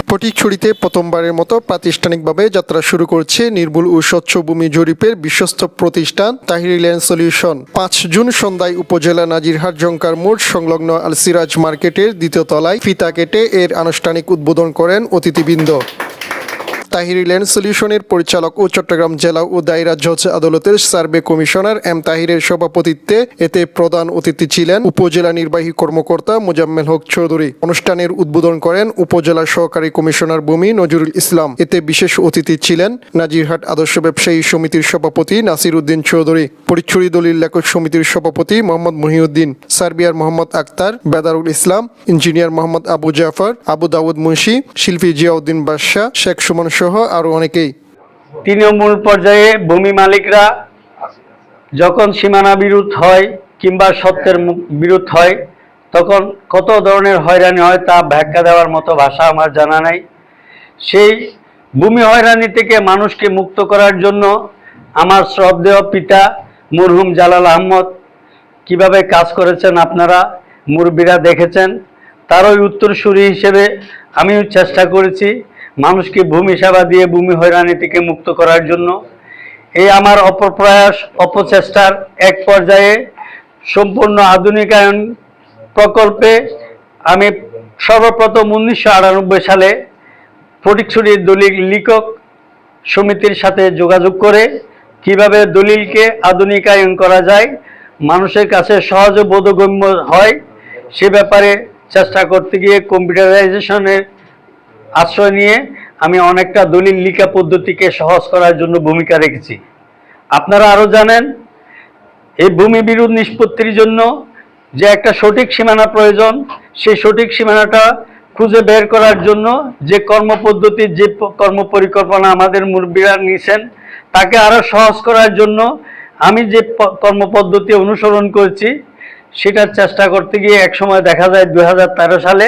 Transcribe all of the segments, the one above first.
ফটিকছড়িতে প্রথমবারের মতো প্রাতিষ্ঠানিকভাবে যাত্রা শুরু করছে নির্ভুল ও স্বচ্ছ ভূমি জরিপের বিশ্বস্ত প্রতিষ্ঠান তাহিরি ল্যান্ড সলিউশন। 5 জুন সন্ধ্যায় উপজেলা নাজিরহাট জঙ্কার মোড় সংলগ্ন আল সিরাজ মার্কেটের দ্বিতীয় তলায় ফিতা কেটে এর আনুষ্ঠানিক উদ্বোধন করেন অতিথিবৃন্দ। তাহিরি ল্যান্ড সলিউশনের পরিচালক ও চট্টগ্রাম জেলা ও দায়রা জজ আদালতের সার্ভে কমিশনার এম তাহিরের সভাপতিত্বে এতে প্রধান অতিথি ছিলেন উপজেলা নির্বাহী কর্মকর্তা মোজাম্মেল হক চৌধুরী। অনুষ্ঠানের উদ্বোধন করেন উপজেলা সহকারী কমিশনার ভূমি নজরুল ইসলাম। এতে বিশেষ অতিথি ছিলেন নাজিরহাট আদর্শ ব্যবসায়ী সমিতির সভাপতি নাসির উদ্দিন চৌধুরী, ফটিকছড়ি দলিল লেখক সমিতির সভাপতি মোহাম্মদ মহিউদ্দিন, সার্বিয়ার মোহাম্মদ আক্তার, বেদারুল ইসলাম, ইঞ্জিনিয়ার মোহাম্মদ আবু জাফর, আবু দাউদ মুন্সি, শিল্পী জিয়াউদ্দিন বাদশাহ, শেখ সুমন সহ আরো অনেকেই। তৃণমূল পর্যায়ে ভূমি মালিকরা যখন সীমানা বিরোধ হয় কিংবা সত্যের বিরোধ হয় তখন কত ধরনের হয়রানি হয় তা ব্যাখ্যা দেওয়ার মতো ভাষা আমার জানা নাই। সেই ভূমি হয়রানি থেকে মানুষকে মুক্ত করার জন্য আমার শ্রদ্ধেয় পিতা মরহুম জালাল আহমদ কিভাবে কাজ করেছেন আপনারা মুরব্বীরা দেখেছেন। তারই উত্তরসূরি হিসেবে আমিও চেষ্টা করেছি মানুষকে ভূমি সেবা দিয়ে ভূমি হয়রানি থেকে মুক্ত করার জন্য। এই আমার অপপ্রয়াস অপচেষ্টার এক পর্যায়ে সম্পূর্ণ আধুনিকায়ন প্রকল্পে আমি সর্বপ্রথম 1998 সালে ফটিকছড়ির দলিল লেখক সমিতির সাথে যোগাযোগ করে কিভাবে দলিলকে আধুনিকায়ন করা যায়, মানুষের কাছে সহজে বোধগম্য হয় সে ব্যাপারে চেষ্টা করতে গিয়ে কম্পিউটারাইজেশনের আশ্রয় নিয়ে আমি অনেকটা দলিল লিখা পদ্ধতিকে সহজ করার জন্য ভূমিকা রেখেছি। আপনারা আরও জানেন এই ভূমি বিরোধ নিষ্পত্তির জন্য যে একটা সঠিক সীমানা প্রয়োজন, সেই সঠিক সীমানাটা খুঁজে বের করার জন্য যে কর্মপদ্ধতি যে কর্মপরিকল্পনা আমাদের মুরব্বীরা নিয়েছেন তাকে আরও সহজ করার জন্য আমি যে কর্মপদ্ধতি অনুসরণ করছি সেটার চেষ্টা করতে গিয়ে একসময় দেখা যায় 2013 সালে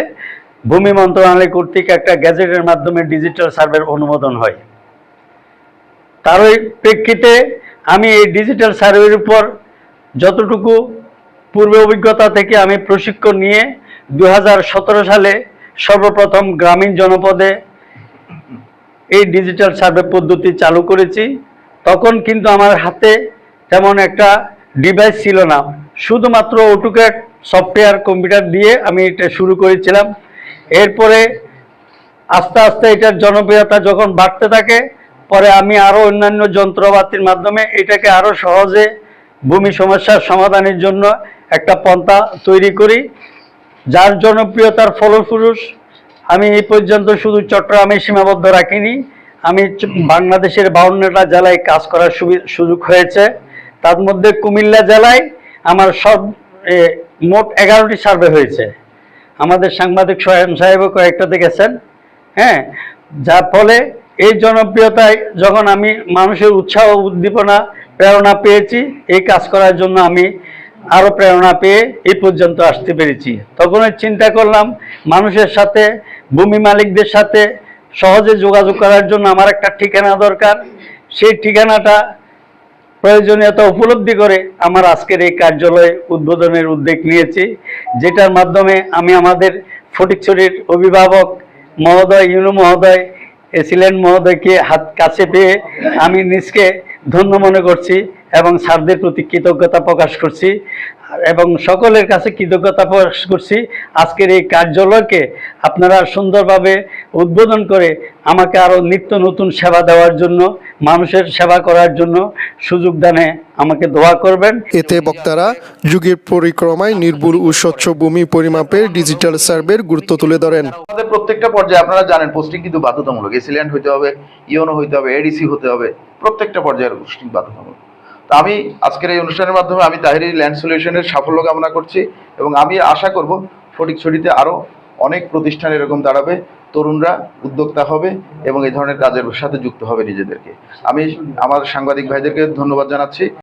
ভূমি মন্ত্রণালয় কর্তৃক একটা গ্যাজেটের মাধ্যমে ডিজিটাল সার্ভের অনুমোদন হয়। তারই প্রেক্ষিতে আমি এই ডিজিটাল সার্ভের উপর যতটুকু পূর্বে অভিজ্ঞতা থেকে আমি প্রশিক্ষণ নিয়ে 2017 সালে সর্বপ্রথম গ্রামীণ জনপদে এই ডিজিটাল সার্ভে পদ্ধতি চালু করেছি। তখন কিন্তু আমার হাতে তেমন একটা ডিভাইস ছিল না, শুধুমাত্র অটোক্যাড সফটওয়্যার কম্পিউটার দিয়ে আমি এটা শুরু করেছিলাম। এরপরে আস্তে আস্তে এটার জনপ্রিয়তা যখন বাড়তে থাকে পরে আমি আরও অন্যান্য যন্ত্রপাতির মাধ্যমে এটাকে আরও সহজে ভূমি সমস্যার সমাধানের জন্য একটা পন্থা তৈরি করি, যার জনপ্রিয়তার ফলস্বরূপ আমি এই পর্যন্ত শুধু চট্টগ্রামে সীমাবদ্ধ রাখিনি, আমি বাংলাদেশের 52টা জেলায় কাজ করার সুযোগ হয়েছে। তার মধ্যে কুমিল্লা জেলায় আমার মোট 11টি সার্ভে হয়েছে। আমাদের সাংবাদিক সোহেম সাহেবও কয়েকটাতে গেছেন। হ্যাঁ, যার ফলে এই জনপ্রিয়তায় যখন আমি মানুষের উৎসাহ উদ্দীপনা প্রেরণা পেয়েছি এই কাজ করার জন্য আমি আরও প্রেরণা পেয়ে এই পর্যন্ত আসতে পেরেছি। তখন চিন্তা করলাম মানুষের সাথে ভূমি মালিকদের সাথে সহজে যোগাযোগ করার জন্য আমার একটা ঠিকানা দরকার। সেই ঠিকানাটা প্রয়োজনীয়তা উপলব্ধি করে আমার আজকের এই কার্যালয় উদ্বোধনের উদ্যোগ নিয়েছি, যেটার মাধ্যমে আমি আমাদের ফটিকছড়ির অভিভাবক মহোদয় ইউনু মহোদয় এসিলেন্ট মহোদয়কে হাত কাছে পেয়ে আমি নিজকে ধন্য মনে করছি এবং স্যারদের প্রতি কৃতজ্ঞতা প্রকাশ করছি এবং সকলের কাছে কৃতজ্ঞতা প্রকাশ করছি। আজকের এই কার্যালয়কে আপনারা সুন্দরভাবে উদ্বোধন করে আমাকে আরও নিত্য নতুন সেবা দেওয়ার জন্য, মানুষের সেবা করার জন্য সুযোগ দানে আমাকে দোয়া করবেন। এতে বক্তারা যুগের পরিক্রমায় নির্ভুল ও স্বচ্ছ ভূমি পরিমাপের ডিজিটাল সার্ভের গুরুত্ব তুলে ধরেন। আমাদের প্রত্যেকটা পর্যায়ে আপনারা জানেন পোস্টিং কিন্তু বাধ্যতামূলক, এসিল্যান্ড হইতে হবে, ইওনো হইতে হবে, এডিসি হতে হবে, প্রত্যেকটা পর্যায়ের পোস্টিং বাধ্যতামূলক। তো আমি আজকের এই অনুষ্ঠানের মাধ্যমে আমি তাহিরি ল্যান্ড সলিউশনের সাফল্য কামনা করছি এবং আমি আশা করব ফটিকছড়িতে আরও অনেক প্রতিষ্ঠান এরকম দাঁড়াবে, তরুণরা উদ্যোক্তা হবে এবং এই ধরনের কাজের সাথে যুক্ত হবে নিজেদেরকে। আমি আমার সাংবাদিক ভাইদেরকে ধন্যবাদ জানাচ্ছি।